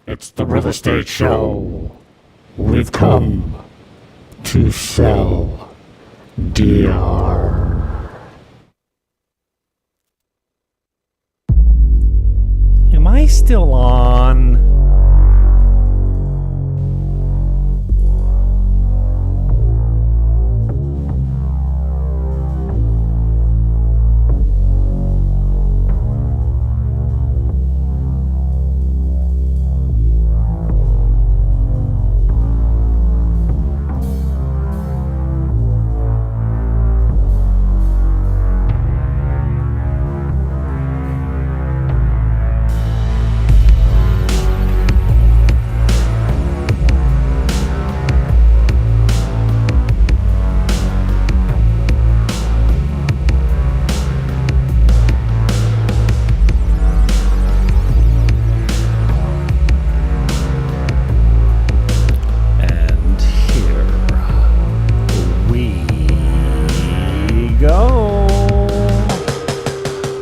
It's the real estate show. We've come to sell DR. Am I still on?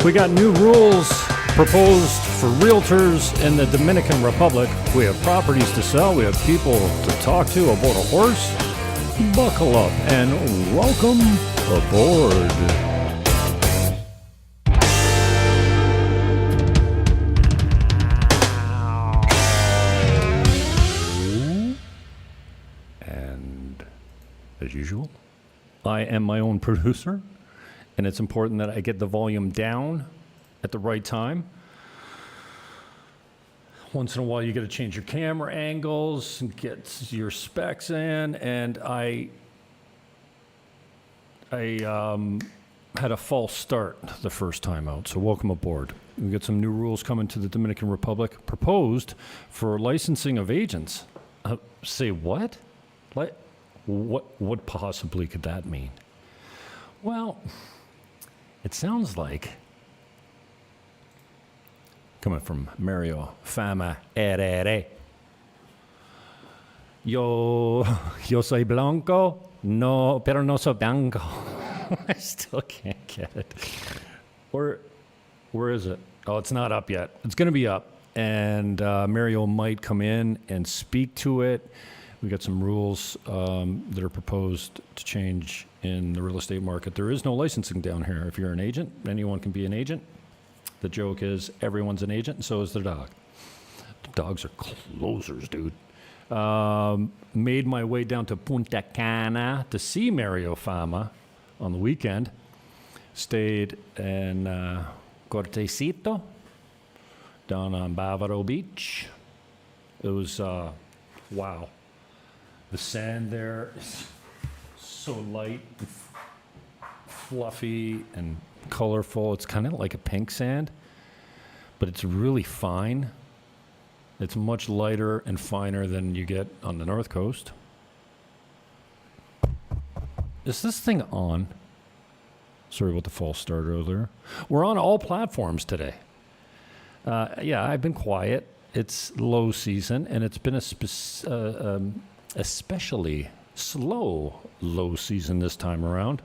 We got new rules proposed for realtors in the Dominican Republic. We have properties to sell. We have people to talk to aboard a horse. Buckle up and welcome aboard. And as usual, I am my own producer. And it's important that I get the volume down at the right time. Once in a while, you got to change your camera angles and get your specs in. And I had a false start the first time out, so welcome aboard. We got some new rules coming to the Dominican Republic proposed for licensing of agents. Say what? What possibly could that mean? Well, it sounds like, coming from Mario Fama Herrera, yo soy blanco, no, pero no soy blanco. I still can't get it. Where is it? Oh, it's not up yet. It's going to be up, and Mario might come in and speak to it. We got some rules that are proposed to change in the real estate market. There is no licensing down here. If you're an agent, anyone can be an agent. The joke is everyone's an agent, and so is their dog. The dogs are closers, dude. Made my way down to Punta Cana to see Mario Fama on the weekend. Stayed in Cortecito down on Bávaro Beach. It was, wow. The sand there is so light and fluffy and colorful. It's kind of like a pink sand, but it's really fine. It's much lighter and finer than you get on the North Coast. Is this thing on? Sorry about the false start earlier. We're on all platforms today. Yeah, I've been quiet. It's low season, and it's been especially slow low season this time around.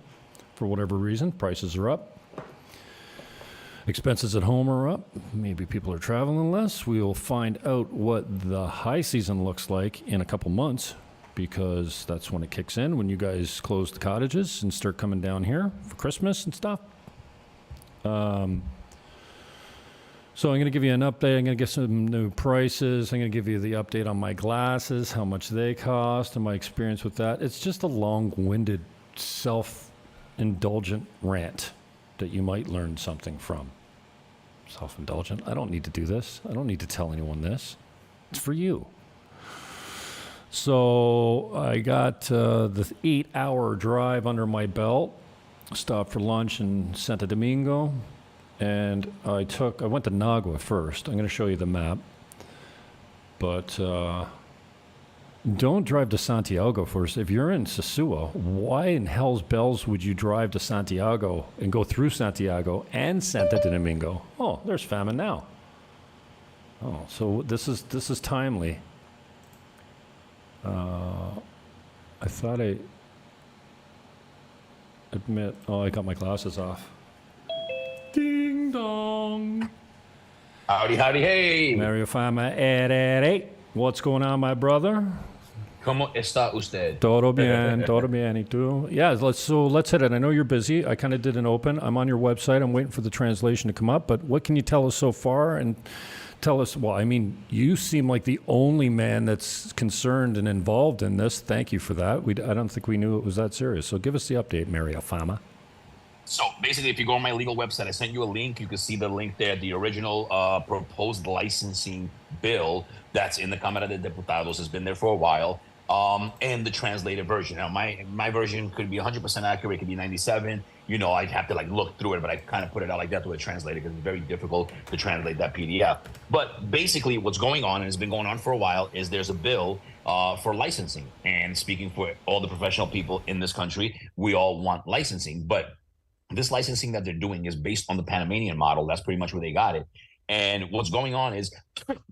For whatever reason, prices are up. Expenses at home are up. Maybe people are traveling less. We'll find out what the high season looks like in a couple months, because that's when it kicks in, when you guys close the cottages and start coming down here for Christmas and stuff. So I'm going to give you an update. I'm going to give some new prices. I'm going to give you the update on my glasses, how much they cost, and my experience with that. It's just a long-winded, self-indulgent rant that you might learn something from. Self-indulgent? I don't need to do this. I don't need to tell anyone this. It's for you. So I got the 8-hour drive under my belt. Stopped for lunch in Santo Domingo. And I went to Nagua first. I'm going to show you the map. But don't drive to Santiago first. If you're in Sosua, why in hell's bells would you drive to Santiago and go through Santiago and Santo Domingo? Oh, there's famine now. Oh, so this is timely. I thought I got my glasses off. Ding dong. Howdy, howdy, hey. Mario Fama, what's going on, my brother? ¿Cómo está usted? Todo bien, y tú? Yeah, let's hit it. I know you're busy. I kind of did an open. I'm on your website. I'm waiting for the translation to come up. But what can you tell us so far? And tell us, well, I mean, you seem like the only man that's concerned and involved in this. Thank you for that. I don't think we knew it was that serious. So give us the update, Mario Fama. So basically, if you go on my legal website, I sent you a link. You can see the link there, the original proposed licensing bill that's in the Cámara de Diputados has been there for a while, and the translated version. Now, my version could be 100% accurate. It could be 97. You know, I'd have to like look through it, but I kind of put it out like that to a translator because it's very difficult to translate that PDF. But basically, what's going on, and it's been going on for a while, is there's a bill for licensing. And speaking for all the professional people in this country, we all want licensing, but this licensing that they're doing is based on the Panamanian model. That's pretty much where they got it. And what's going on is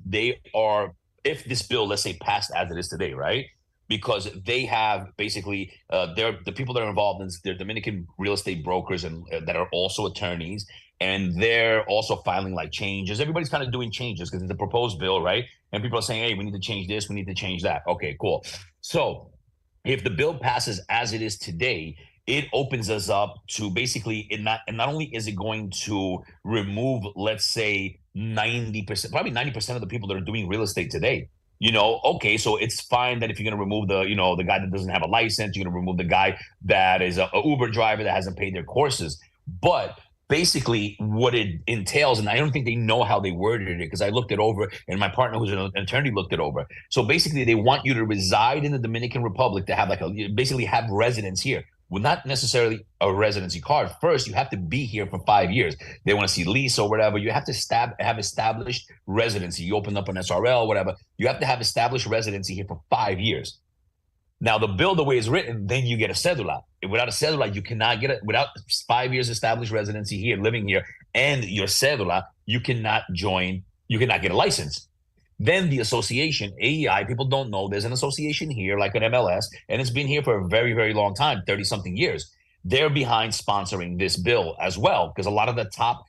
they are, if this bill, let's say, passed as it is today, right? Because they have basically, the people that are involved in, they're Dominican real estate brokers and that are also attorneys. And they're also filing like changes. Everybody's kind of doing changes because it's a proposed bill, right? And people are saying, hey, we need to change this, we need to change that. Okay, cool. So if the bill passes as it is today, it opens us up to basically not only is it going to remove, let's say 90%, probably 90% of the people that are doing real estate today. You know, okay, so it's fine that if you're going to remove the guy that doesn't have a license, you're going to remove the guy that is a Uber driver that hasn't paid their courses. But basically what it entails, and I don't think they know how they worded it because I looked it over and my partner who's an attorney looked it over. So basically they want you to reside in the Dominican Republic to have basically have residence here. Well, not necessarily a residency card. First, you have to be here for 5 years. They want to see lease or whatever. You have to have established residency. You open up an SRL, whatever. You have to have established residency here for 5 years. Now, the bill, the way it's written, then you get a cedula. Without a cedula, you cannot get it. Without 5 years established residency here, living here, and your cedula, you cannot get a license. Then the association, AEI, people don't know, there's an association here like an MLS, and it's been here for a very, very long time, 30-something years. They're behind sponsoring this bill as well, because a lot of the top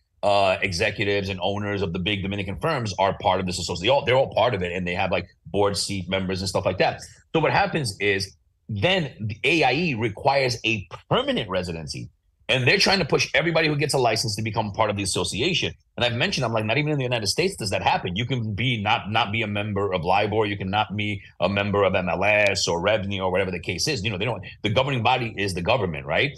executives and owners of the big Dominican firms are part of this association. They're all part of it, and they have like board seat members and stuff like that. So what happens is then the AIE requires a permanent residency. And they're trying to push everybody who gets a license to become part of the association. And I've mentioned, I'm like, not even in the United States does that happen. You can be not be a member of LIBOR. You can not be a member of MLS or Revenue or whatever the case is. You know, the governing body is the government, right?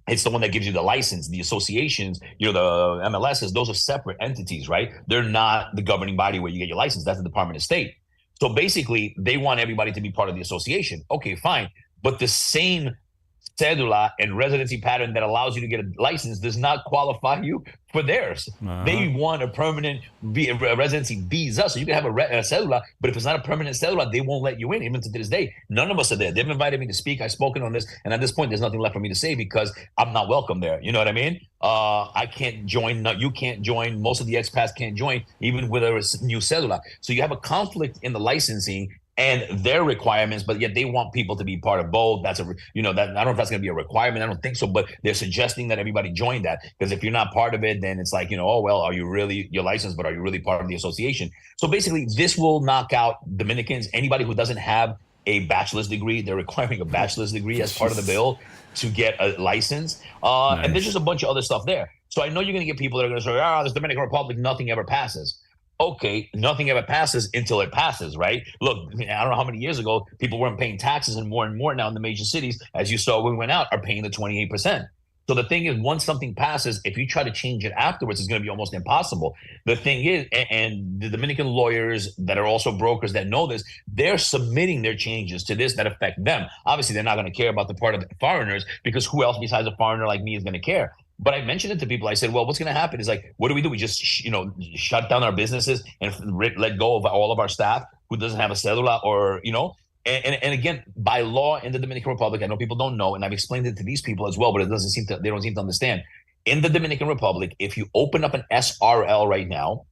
It's the one that gives you the license. The associations, the MLSs, those are separate entities, right? They're not the governing body where you get your license. That's the Department of State. So basically, they want everybody to be part of the association. Okay, fine. But the same cedula and residency pattern that allows you to get a license does not qualify you for theirs. They want a permanent residency visa, so you can have a cedula, but if it's not a permanent cedula, they won't let you in, even to this day. None of us are there. They've invited me to speak. I've spoken on this, and at this point, there's nothing left for me to say because I'm not welcome there. You know what I mean? I can't join. No, you can't join. Most of the expats can't join, even with a new cedula. So you have a conflict in the licensing and their requirements, but yet they want people to be part of both. That's I don't know if that's going to be a requirement. I don't think so, but they're suggesting that everybody join that because if you're not part of it, then it's like, oh, well, are you really your license, but are you really part of the association? So basically this will knock out Dominicans, anybody who doesn't have a bachelor's degree. They're requiring a bachelor's degree as part of the bill to get a license. Nice. And there's just a bunch of other stuff there. So I know you're going to get people that are going to say, this Dominican Republic, nothing ever passes. Okay, nothing ever passes until it passes, right? Look, I don't know how many years ago people weren't paying taxes, and more now in the major cities, as you saw when we went out, are paying the 28%. So the thing is, once something passes, if you try to change it afterwards, it's going to be almost impossible. The thing is, and the Dominican lawyers that are also brokers that know this, they're submitting their changes to this that affect them. Obviously, they're not going to care about the part of the foreigners because who else besides a foreigner like me is going to care? But I mentioned it to people. I said, well, what's going to happen is like, what do? We just, shut down our businesses and let go of all of our staff who doesn't have a cedula or, And again, by law in the Dominican Republic, I know people don't know, and I've explained it to these people as well, but they don't seem to understand. In the Dominican Republic, if you open up an SRL right now,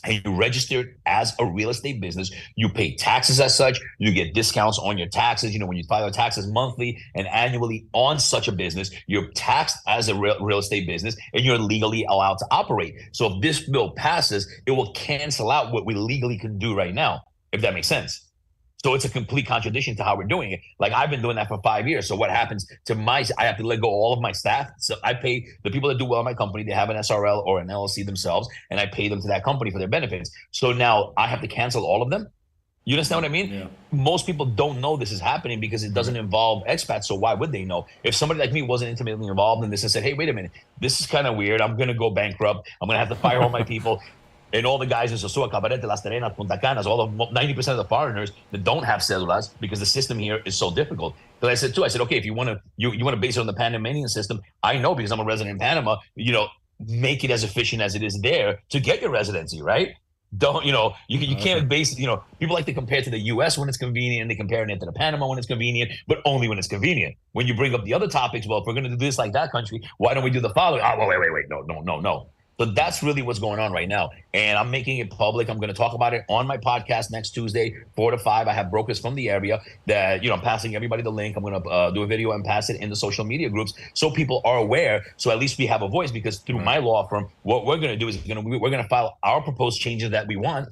and you register it as a real estate business, you pay taxes as such, you get discounts on your taxes. You know, when you file your taxes monthly and annually on such a business, you're taxed as a real estate business and you're legally allowed to operate. So if this bill passes, it will cancel out what we legally can do right now, if that makes sense. So it's a complete contradiction to how we're doing it. Like I've been doing that for 5 years. So what happens to I have to let go all of my staff. So I pay the people that do well in my company. They have an SRL or an LLC themselves, and I pay them to that company for their benefits. So now I have to cancel all of them. You understand what I mean? Yeah. Most people don't know this is happening because it doesn't involve expats. So why would they know? If somebody like me wasn't intimately involved in this and said, hey, wait a minute, this is kind of weird. I'm going to go bankrupt. I'm going to have to fire all my people. And all the guys in Sosua, Cabarete, Las Terrenas, Punta Cana, all of 90% of the foreigners that don't have cedulas because the system here is so difficult. But I said too, okay, if you want to you want to base it on the Panamanian system, I know because I'm a resident in Panama, make it as efficient as it is there to get your residency, right? Don't, you can't base, people like to compare to the US when it's convenient, they compare it to the Panama when it's convenient, but only when it's convenient. When you bring up the other topics, well, if we're going to do this like that country, why don't we do the following? Oh, well, wait, no. So that's really what's going on right now. And I'm making it public. I'm going to talk about it on my podcast next Tuesday, 4 to 5. I have brokers from the area that, I'm passing everybody the link. I'm going to do a video and pass it in the social media groups so people are aware. So at least we have a voice, because through my law firm, what we're going to do is we're going to file our proposed changes that we want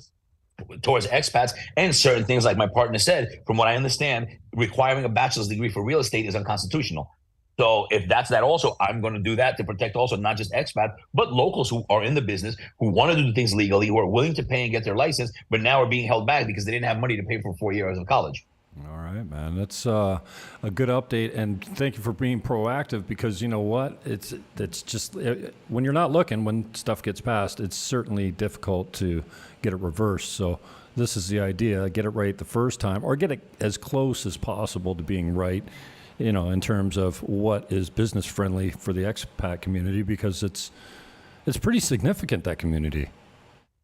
towards expats, and certain things, like my partner said, from what I understand, requiring a bachelor's degree for real estate is unconstitutional. So if that's that also, I'm going to do that to protect also not just expats, but locals who are in the business, who want to do things legally, who are willing to pay and get their license, but now are being held back because they didn't have money to pay for 4 years of college. All right, man. That's a good update, and thank you for being proactive, because you know what? It's just when you're not looking, when stuff gets passed, it's certainly difficult to get it reversed. So this is the idea: get it right the first time, or get it as close as possible to being right. In terms of what is business friendly for the expat community, because it's pretty significant, that community.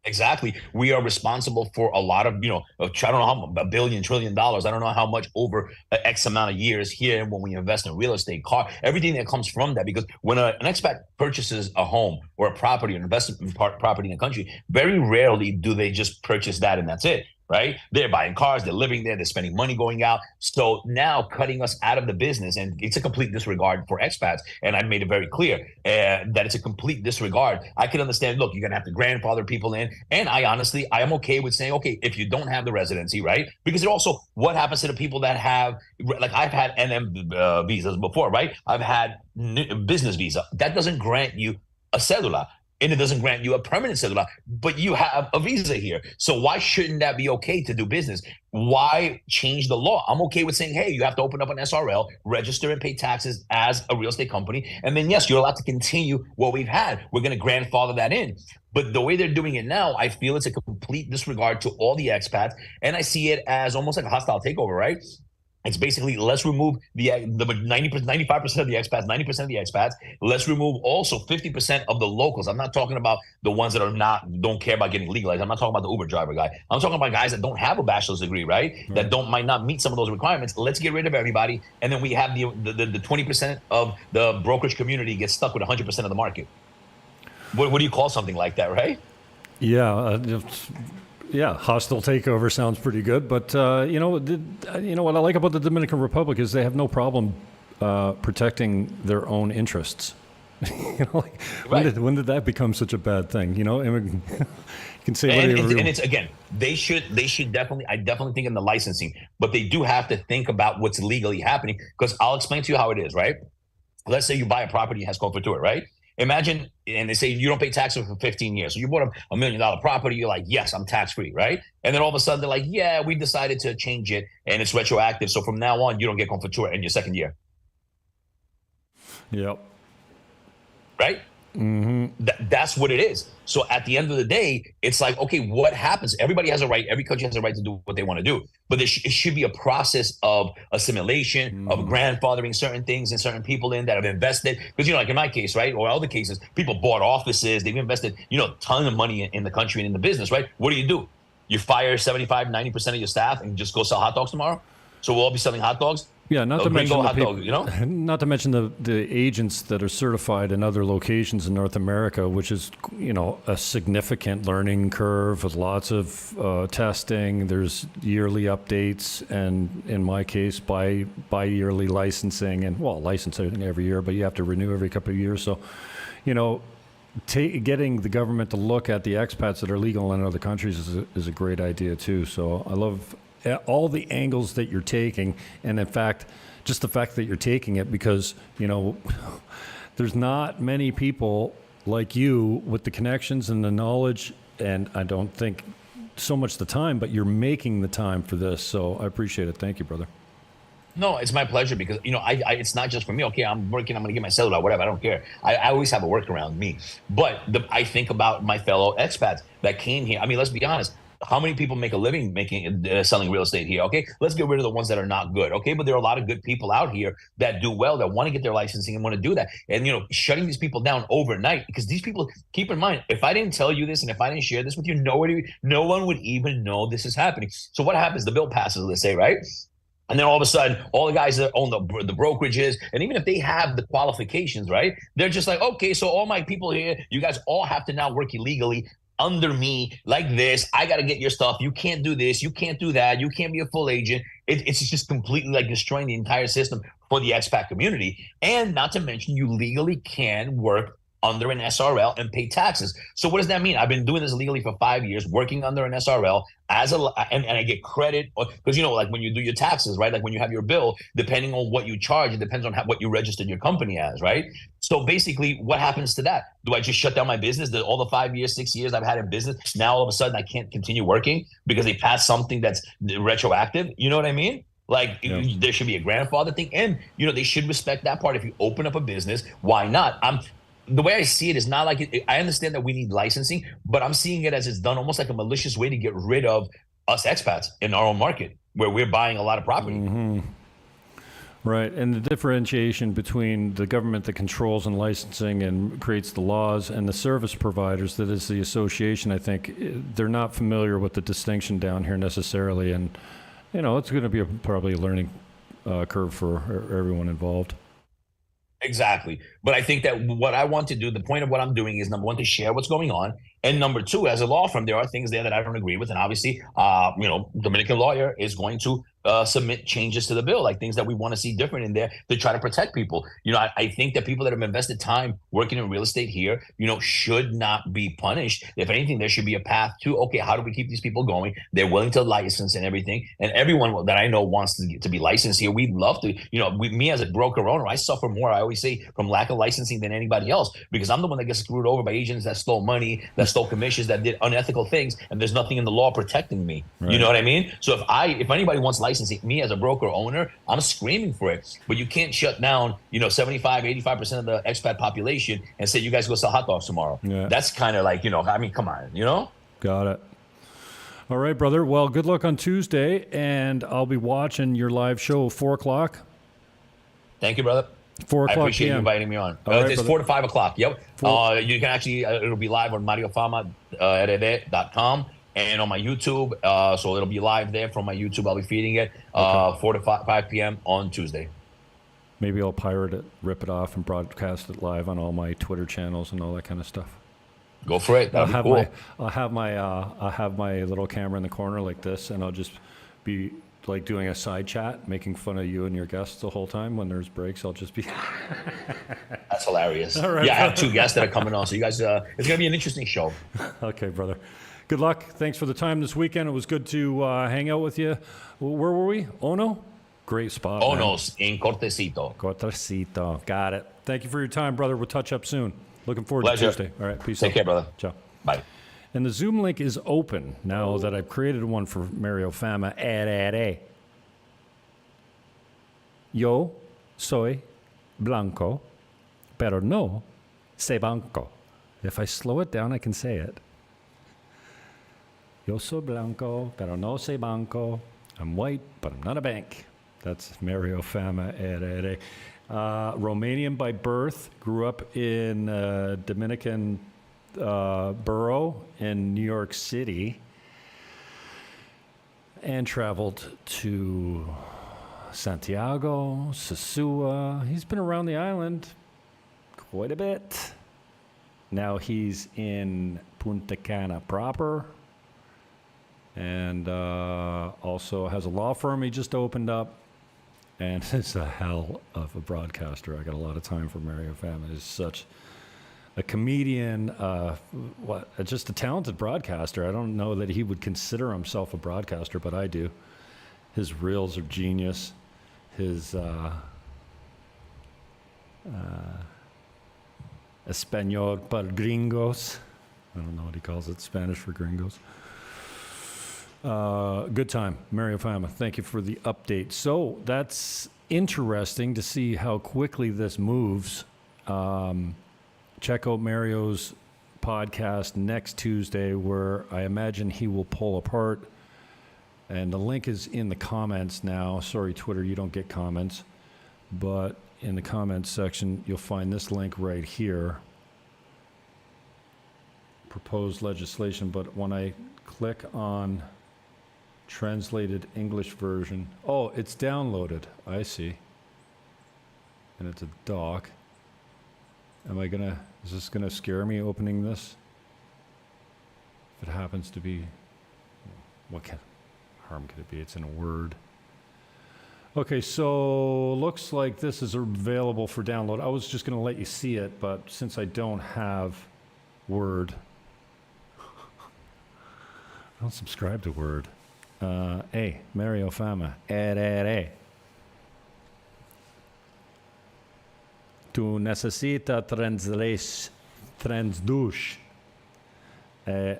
Exactly. We are responsible for a lot of, I don't know how $1 billion, $1 trillion. I don't know how much over X amount of years here when we invest in real estate, everything that comes from that. Because when an expat purchases a home or a property, or investment property in a country, very rarely do they just purchase that and that's it. Right? They're buying cars, they're living there, they're spending money going out. So now cutting us out of the business, and it's a complete disregard for expats. And I've made it very clear that it's a complete disregard. I can understand, look, you're going to have to grandfather people in. And I am okay with saying, okay, if you don't have the residency, right? Because it also, what happens to the people that have, like I've had NM visas before, right? I've had business visa. That doesn't grant you a cedula. And it doesn't grant you a permanent cedula, but you have a visa here. So why shouldn't that be okay to do business? Why change the law? I'm okay with saying, hey, you have to open up an SRL, register and pay taxes as a real estate company. And then, yes, you're allowed to continue what we've had. We're going to grandfather that in. But the way they're doing it now, I feel it's a complete disregard to all the expats. And I see it as almost like a hostile takeover, right? It's basically, let's remove the 90%, 95% of the expats, 90% of the expats. Let's remove also 50% of the locals. I'm not talking about the ones that don't care about getting legalized. I'm not talking about the Uber driver guy. I'm talking about guys that don't have a bachelor's degree, right? That might not meet some of those requirements. Let's get rid of everybody. And then we have the 20% of the brokerage community gets stuck with 100% of the market. What do you call something like that, right? Yeah. Yeah, hostile takeover sounds pretty good, but what I like about the Dominican Republic is they have no problem protecting their own interests. Right. When did that become such a bad thing? You can say whatever. And it's again, they should definitely. I definitely think in the licensing, but they do have to think about what's legally happening. Because I'll explain to you how it is, right? Let's say you buy a property and has conformatura, right? Imagine, and they say you don't pay taxes for 15 years. So you bought $1 million property. You're like, yes, I'm tax free, right? And then all of a sudden they're like, yeah, we decided to change it and it's retroactive. So from now on, you don't get conformatura in your second year. Yep. Right? Mm-hmm. That's what it is. So at the end of the day, it's like, okay, what happens? Everybody has a right. Every country has a right to do what they want to do. But it should be a process of assimilation, of grandfathering certain things and certain people in that have invested. Because, like in my case, right, or other cases, people bought offices. They've invested, a ton of money in the country and in the business, right? What do? You fire 75, 90% of your staff and just go sell hot dogs tomorrow? So we'll all be selling hot dogs? Yeah, not A to mention gringo the hot people, dog, you know? not to mention the agents that are certified in other locations in North America, which is, a significant learning curve with lots of testing. There's yearly updates, and in my case, bi-yearly licensing, and licensing every year, but you have to renew every couple of years. So, getting the government to look at the expats that are legal in other countries is a great idea too. So I love all the angles that you're taking, and in fact, just the fact that you're taking it, because there's not many people like you with the connections and the knowledge, and I don't think so much the time, but you're making the time for this. So I appreciate it. Thank you, brother. No, it's my pleasure because it's not just for me. Okay, I'm working. I'm going to get my cellular, whatever. I don't care. I always have a work around me. But I think about my fellow expats that came here. I mean, let's be honest. How many people make a living selling real estate here? Okay, let's get rid of the ones that are not good. Okay, but there are a lot of good people out here that do well, that want to get their licensing and want to do that. And shutting these people down overnight, because these people, keep in mind, if I didn't tell you this and if I didn't share this with you, no one would even know this is happening. So what happens? The bill passes, let's say, right? And then all of a sudden, all the guys that own the brokerages, and even if they have the qualifications, right, they're just like, okay, so all my people here, you guys all have to now work illegally under me like this. I got to get your stuff. You can't do this. You can't do that. You can't be a full agent. It's just completely like destroying the entire system for the expat community. And not to mention, you legally can work under an SRL and pay taxes. So what does that mean? I've been doing this legally for 5 years, working under an SRL and I get credit, because like when you do your taxes, right? Like when you have your bill, depending on what you charge, it depends on what you registered your company as, right? So basically, what happens to that? Do I just shut down my business? All the 5 years, 6 years I've had in business, now all of a sudden I can't continue working because they passed something that's retroactive? You know what I mean? Like, there should be a grandfather thing, and they should respect that part. If you open up a business, why not? The way I see it is not like I understand that we need licensing, but I'm seeing it as it's done almost like a malicious way to get rid of us expats in our own market where we're buying a lot of property. Mm-hmm. Right. And the differentiation between the government that controls and licensing and creates the laws and the service providers, that is the association, I think they're not familiar with the distinction down here necessarily. And, it's going to be probably a learning curve for everyone involved. Exactly. But I think that what I want to do, the point of what I'm doing is, number one, to share what's going on. And number two, as a law firm, there are things there that I don't agree with. And obviously, Dominican lawyer is going to submit changes to the bill, like things that we want to see different in there to try to protect people. I think that people that have invested time working in real estate here, should not be punished. If anything, there should be a path to, okay, how do we keep these people going? They're willing to license and everything. And everyone that I know wants to be licensed here. We'd love to, me as a broker owner, I suffer more, I always say, from lack of licensing than anybody else, because I'm the one that gets screwed over by agents that stole money, that stole commissions, that did unethical things, and there's nothing in the law protecting me. Right. You know what I mean? So if anybody wants licensing, me as a broker owner, I'm screaming for it. But you can't shut down, 75, 85% of the expat population and say, you guys go sell hot dogs tomorrow. Yeah. That's kind of like, come on, Got it. All right, brother. Well, good luck on Tuesday, and I'll be watching your live show 4 o'clock. Thank you, brother. 4 o'clock I appreciate PM. you inviting me on. Right, it's 4 to 5 o'clock. Yep. You can actually, it'll be live on mariofama.com and on my YouTube. So it'll be live there from my YouTube. I'll be feeding it 4 to 5 p.m. on Tuesday. Maybe I'll pirate it, rip it off, and broadcast it live on all my Twitter channels and all that kind of stuff. Go for it. That'll be cool. I'll have my little camera in the corner like this, and I'll just be like doing a side chat, making fun of you and your guests the whole time. When there's breaks, I'll just be. That's hilarious. All right, yeah, I have 2 guests that are coming on, so you guys, it's gonna be an interesting show. Okay, brother. Good luck. Thanks for the time this weekend. It was good to hang out with you. Where were we? Ono? Great spot. Ono's in Cortecito. Cortecito. Got it. Thank you for your time, brother. We'll touch up soon. Looking forward Pleasure. to Tuesday. All right. Peace out. Take care, brother. Ciao. Bye. And the Zoom link is open now that I've created one for Mario Fama. Yo soy blanco, pero no sé banco. If I slow it down, I can say it. Yo soy blanco, pero no sé banco. I'm white, but I'm not a bank. That's Mario Fama. Romanian by birth, grew up in Dominican borough in New York City, and traveled to Santiago, Sosua. He's been around the island quite a bit. Now he's in Punta Cana proper. And also has a law firm he just opened up. And is a hell of a broadcaster. I got a lot of time for Mario Fama. He's such a comedian, just a talented broadcaster. I don't know that he would consider himself a broadcaster, but I do. His reels are genius. His Espanol para gringos. I don't know what he calls it, Spanish for gringos. Good time, Mario Fama. Thank you for the update. So that's interesting to see how quickly this moves. Check out Mario's podcast next Tuesday, where I imagine he will pull apart. And the link is in the comments now. Sorry, Twitter, you don't get comments. But in the comments section, you'll find this link right here. Proposed legislation. But when I click on translated English version. Oh, it's downloaded. I see. And it's a doc. Is this gonna scare me opening this? If it happens to be, what harm could it be? It's in a Word. Okay, so looks like this is available for download. I was just gonna let you see it, but since I don't have Word, I don't subscribe to Word. Hey, Mario Fama. Tu necessita transduce.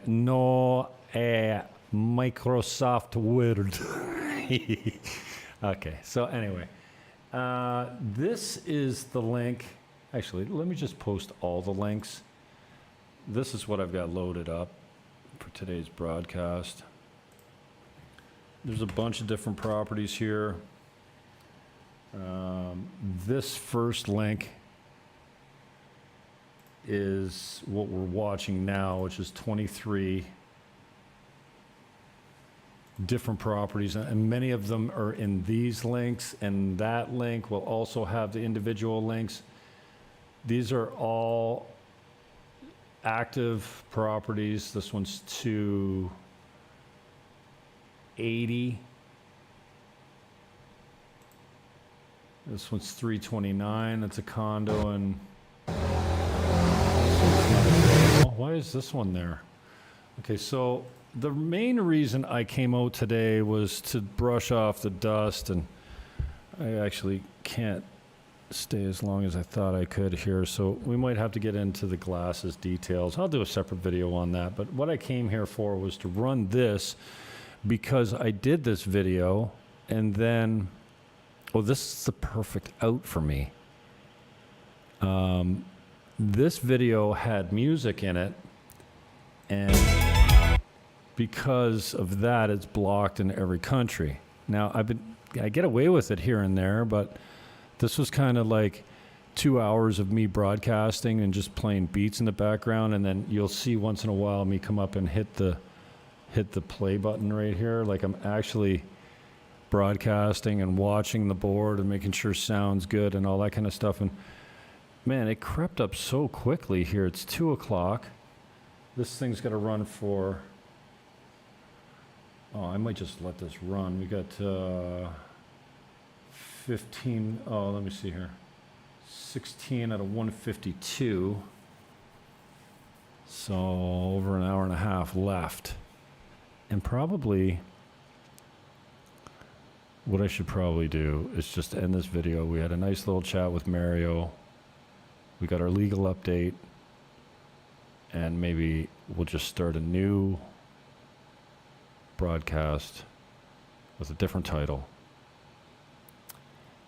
No Microsoft Word. Okay, so anyway. This is the link. Actually, let me just post all the links. This is what I've got loaded up for today's broadcast. There's a bunch of different properties here. This first link is what we're watching now, which is 23 different properties, and many of them are in these links, and that link will also have the individual links. These are all active properties. This one's 280. This one's 329. It's a condo, and why is this one there? Okay, so the main reason I came out today was to brush off the dust, and I actually can't stay as long as I thought I could here, so we might have to get into the glasses details. I'll do a separate video on that, but what I came here for was to run this, because I did this video, and then, this is the perfect out for me. This video had music in it, and because of that, it's blocked in every country. Now, I get away with it here and there, but this was kind of like 2 hours of me broadcasting and just playing beats in the background, and then you'll see once in a while me come up and hit the play button right here, like I'm actually broadcasting and watching the board and making sure sound's good and all that kind of stuff. And man, it crept up so quickly here. It's 2 o'clock. This thing's got to run for, I might just let this run. We got 15, let me see here. 16 out of 152. So over an hour and a half left. And probably what I should probably do is just end this video. We had a nice little chat with Mario. We got our legal update. And maybe we'll just start a new broadcast with a different title.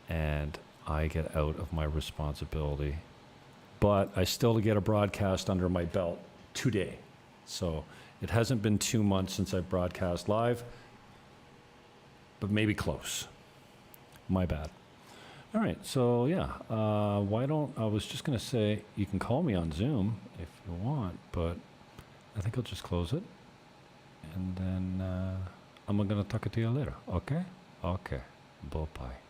And I get out of my responsibility. But I still get a broadcast under my belt today. So it hasn't been 2 months since I broadcast live, but maybe close. My bad. All right, so yeah, I was just gonna say, you can call me on Zoom if you want, but I think I'll just close it. And then I'm gonna talk to you later, okay? Okay, bye-bye.